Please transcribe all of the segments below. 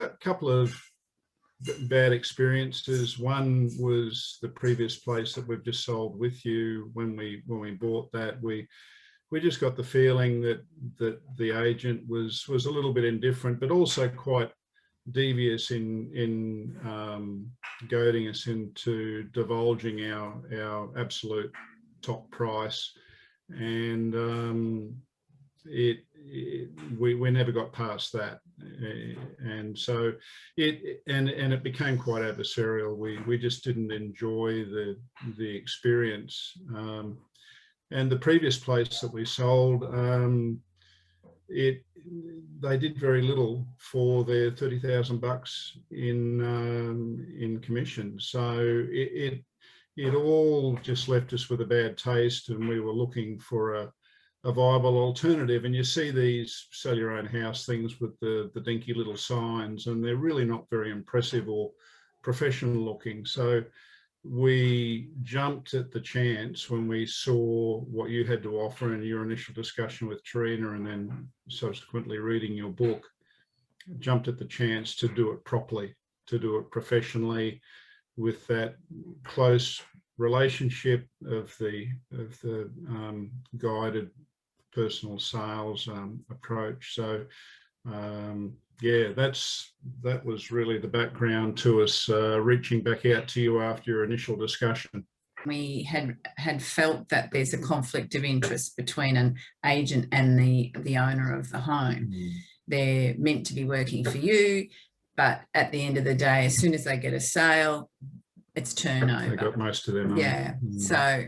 a couple of bad experiences. One was the previous place that we've just sold with you. When we bought that, we just got the feeling that the agent was a little bit indifferent, but also quite devious in goading us into divulging our absolute top price, and we never got past that, and so it became quite adversarial. We just didn't enjoy the experience, and the previous place that we sold, they did very little for their $30,000 in commission, so it all just left us with a bad taste, and we were looking for a viable alternative. And you see these sell your own house things with the dinky little signs, and they're really not very impressive or professional looking. So we jumped at the chance when we saw what you had to offer in your initial discussion with Terena, and then subsequently reading your book, jumped at the chance to do it properly, to do it professionally, with that close relationship of the guided personal sales approach. So yeah, that was really the background to us reaching back out to you after your initial discussion. We had felt that there's a conflict of interest between an agent and the owner of the home. They're meant to be working for you, but at the end of the day, as soon as they get a sale, it's turnover. They got most of their money. Yeah. So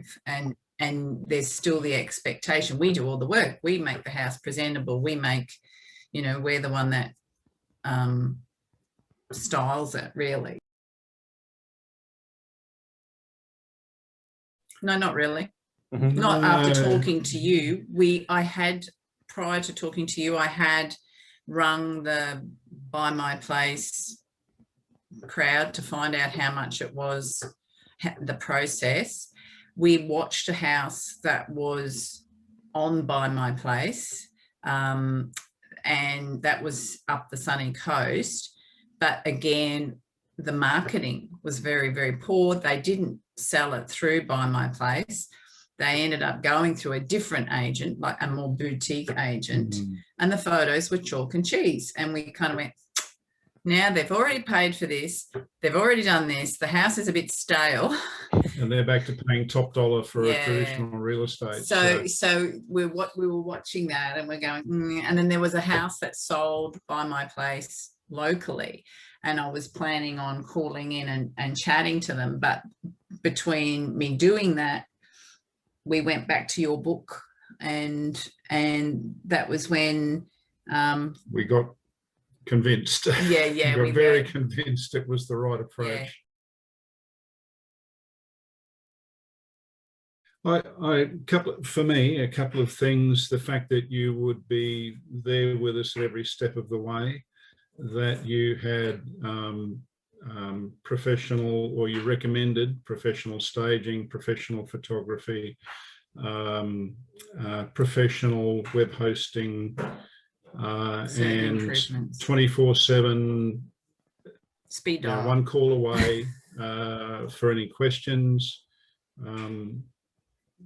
and there's still the expectation. We do all the work. We make the house presentable. We make, we're the one that styles it, really. No, not really. Not after talking to you. Prior to talking to you, I had rung the Buy My Place crowd to find out how much it was, the process. We watched a house that was on Buy My Place, and that was up the sunny coast. But again, the marketing was very, very poor. They didn't sell it through Buy My Place. They ended up going through a different agent, like a more boutique agent, and the photos were chalk and cheese. And we kind of went, now they've already paid for this. They've already done this. The house is a bit stale. And they're back to paying top dollar for a traditional real estate. So we were watching that, and we're going, and then there was a house that sold By My Place locally, and I was planning on calling in and chatting to them. But between me doing that, we went back to your book, and that was when we got convinced. We got very convinced it was the right approach. For me, a couple of things: the fact that you would be there with us at every step of the way, that you had professional, or you recommended professional staging, professional photography, professional web hosting, and 24/7 speed dial, one call away for any questions.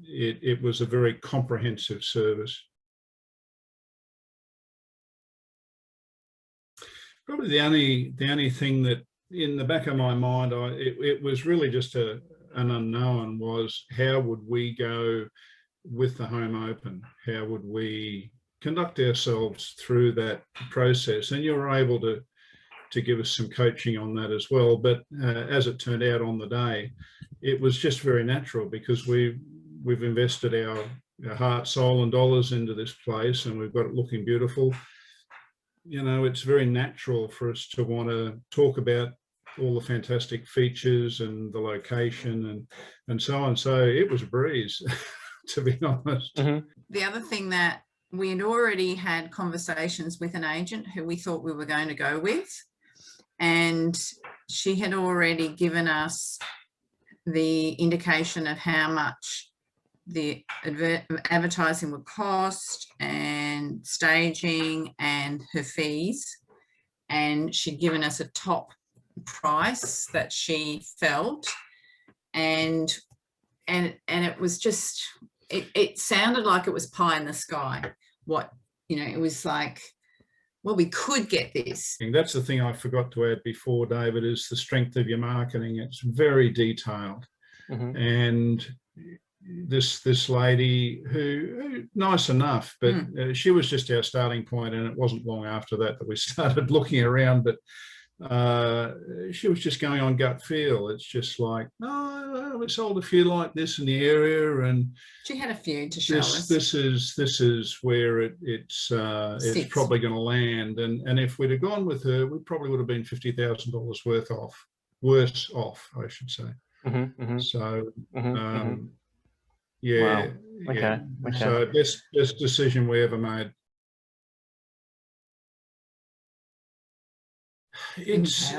It was a very comprehensive service. Probably the only thing that in the back of my mind, it was really just an unknown, was how would we go with the home open? How would we conduct ourselves through that process? And you were able to give us some coaching on that as well. But as it turned out on the day, it was just very natural, because we've invested our heart, soul and dollars into this place, and we've got it looking beautiful. It's very natural for us to want to talk about all the fantastic features and the location and so on. So it was a breeze, to be honest. The other thing, that we had already had conversations with an agent who we thought we were going to go with, and she had already given us the indication of how much the advertising would cost, and staging, and her fees. and she'd given us a top price that she felt, and it was just, it sounded like it was pie in the sky. What, you know, it was like, well, we could get this. And that's the thing I forgot to add before, David, is the strength of your marketing. It's very detailed. And this lady who nice enough, but she was just our starting point, and it wasn't long after that we started looking around, but she was just going on gut feel. It's just like, oh, we sold a few like this in the area, and she had a few to show us. This is where it's probably going to land, and if we'd have gone with her, we probably would have been $50,000 worse off, I should say. So yeah, wow. Okay. So best decision we ever made. It's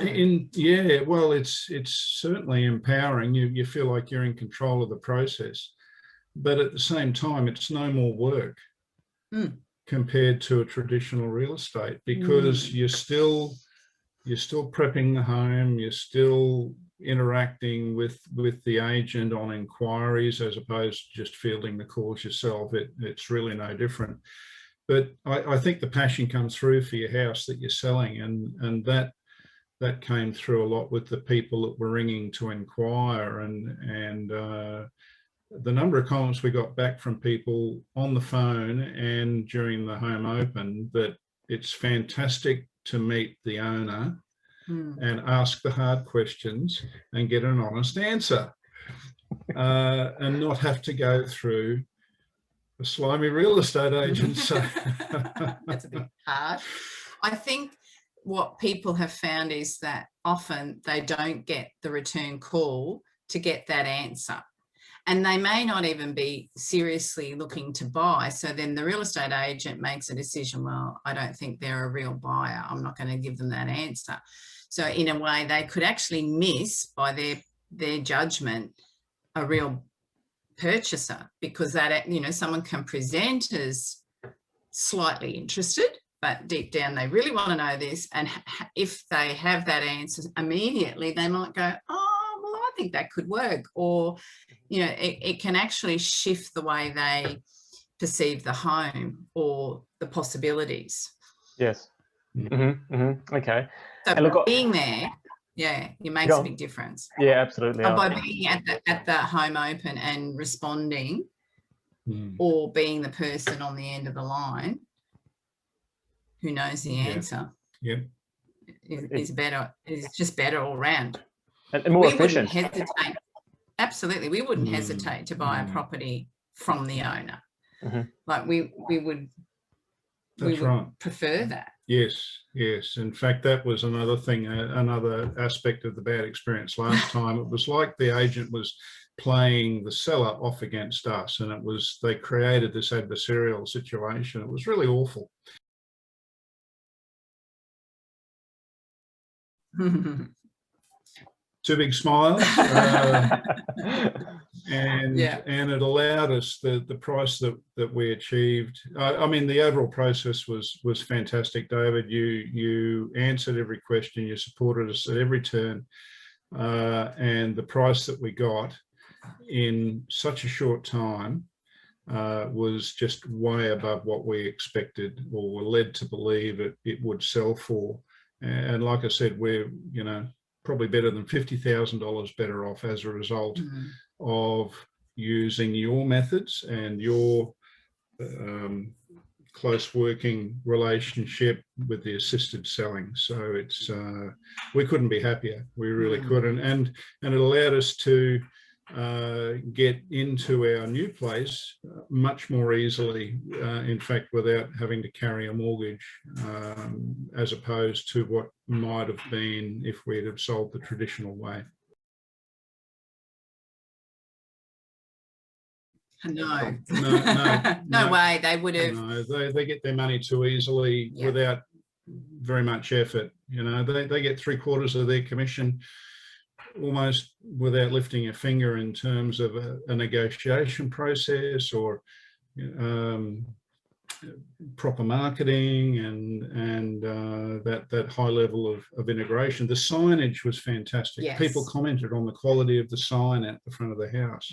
certainly empowering. You feel like you're in control of the process, but at the same time, it's no more work compared to a traditional real estate, because you're still prepping the home, you're still interacting with the agent on inquiries as opposed to just fielding the calls yourself. It's really no different. But I think the passion comes through for your house that you're selling, and that came through a lot with the people that were ringing to inquire, and the number of comments we got back from people on the phone and during the home open, that it's fantastic to meet the owner and ask the hard questions and get an honest answer, and not have to go through a slimy real estate agent. So that's a bit hard. I think what people have found is that often they don't get the return call to get that answer, and they may not even be seriously looking to buy. So then the real estate agent makes a decision, well, I don't think they're a real buyer, I'm not going to give them that answer. So in a way, they could actually miss, by their judgment, a real purchaser, because that, you know, someone can present as slightly interested, but deep down they really want to know this, and if they have that answer immediately, they might go, oh, well, I think that could work. Or, you know, it can actually shift the way they perceive the home or the possibilities. Yes. Okay. So and being there, yeah, it makes a big difference. Yeah, absolutely. By being at the home open and responding, or being the person on the end of the line who knows the answer, is better. It's just better all round. And more efficient. Wouldn't hesitate. Absolutely, we wouldn't hesitate to buy a property from the owner. Like we would prefer that. Yes. In fact, that was another thing, another aspect of the bad experience last time. It was like the agent was playing the seller off against us, and they created this adversarial situation. It was really awful. Two big smiles, and it allowed us the price that we achieved. I mean, the overall process was fantastic, David. You answered every question, you supported us at every turn, and the price that we got in such a short time was just way above what we expected or were led to believe it would sell for. And like I said, we're, you know, probably better than $50,000 better off as a result of using your methods and your close working relationship with the assisted selling. So it's we couldn't be happier. We really couldn't, and it allowed us to get into our new place much more easily, in fact, without having to carry a mortgage, as opposed to what might have been if we'd have sold the traditional way. No way they would have. No, they get their money too easily without very much effort. You know, they get 3/4 of their commission almost without lifting a finger in terms of a negotiation process or proper marketing and that high level of integration. The signage was fantastic. Yes. People commented on the quality of the sign at the front of the house,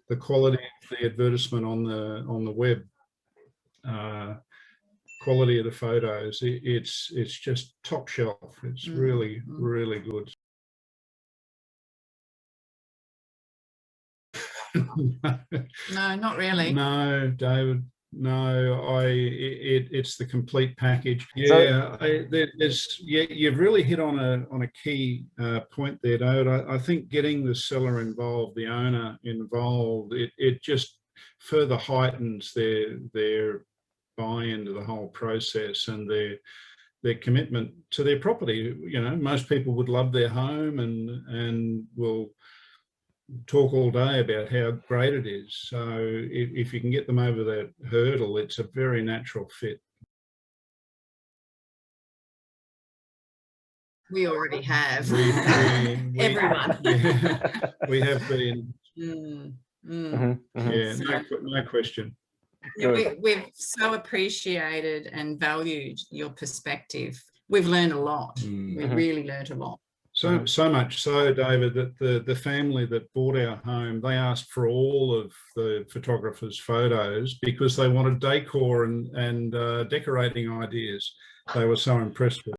the quality of the advertisement on the web, quality of the photos. It's just top shelf. It's really, really good. No, not really. No, David. No, it's the complete package. Yeah, you've really hit on a key point there, David. I think getting the seller involved, the owner involved, it just further heightens their buy-in to the whole process and their commitment to their property. You know, most people would love their home and will talk all day about how great it is. So if you can get them over that hurdle, it's a very natural fit. We already have. Everyone. Yeah, we have been. Yeah, no question. Yeah, we've so appreciated and valued your perspective. We've learned a lot. We've really learned a lot. So much so, David, that the family that bought our home, they asked for all of the photographer's photos because they wanted decor and decorating ideas. They were so impressed with it.